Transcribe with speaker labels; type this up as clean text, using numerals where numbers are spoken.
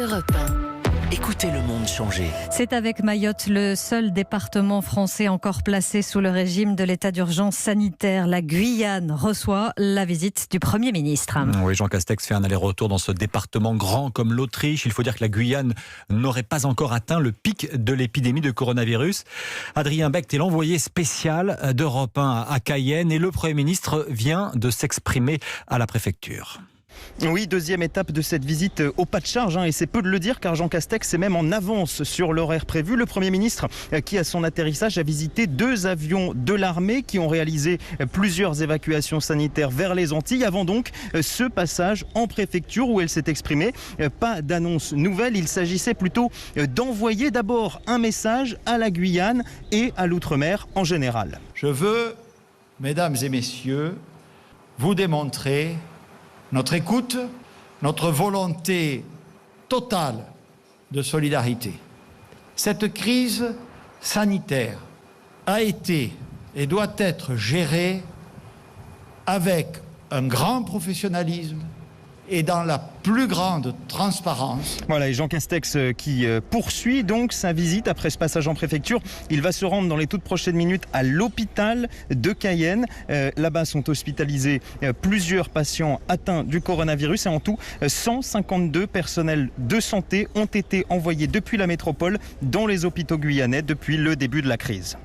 Speaker 1: Europe 1. Écoutez le monde changer.
Speaker 2: C'est avec Mayotte, le seul département français encore placé sous le régime de l'état d'urgence sanitaire. La Guyane reçoit la visite du Premier ministre.
Speaker 3: Oui, Jean Castex fait un aller-retour dans ce département grand comme l'Autriche. Il faut dire que la Guyane n'aurait pas encore atteint le pic de l'épidémie de coronavirus. Adrien Becht est l'envoyé spécial d'Europe 1 à Cayenne et le Premier ministre vient de s'exprimer à la préfecture.
Speaker 4: Oui, deuxième étape de cette visite au pas de charge, et c'est peu de le dire car Jean Castex est même en avance sur l'horaire prévu. Le Premier ministre qui à son atterrissage a visité 2 avions de l'armée qui ont réalisé plusieurs évacuations sanitaires vers les Antilles avant donc ce passage en préfecture où elle s'est exprimée. Pas d'annonce nouvelle, il s'agissait plutôt d'envoyer d'abord un message à la Guyane et à l'outre-mer en général.
Speaker 5: Je veux, mesdames et messieurs, vous démontrer notre écoute, notre volonté totale de solidarité. Cette crise sanitaire a été et doit être gérée avec un grand professionnalisme et dans la plus grande transparence.
Speaker 4: Voilà, et Jean Castex qui poursuit donc sa visite après ce passage en préfecture. Il va se rendre dans les toutes prochaines minutes à l'hôpital de Cayenne. Là-bas sont hospitalisés plusieurs patients atteints du coronavirus et en tout 152 personnels de santé ont été envoyés depuis la métropole dans les hôpitaux guyanais depuis le début de la crise.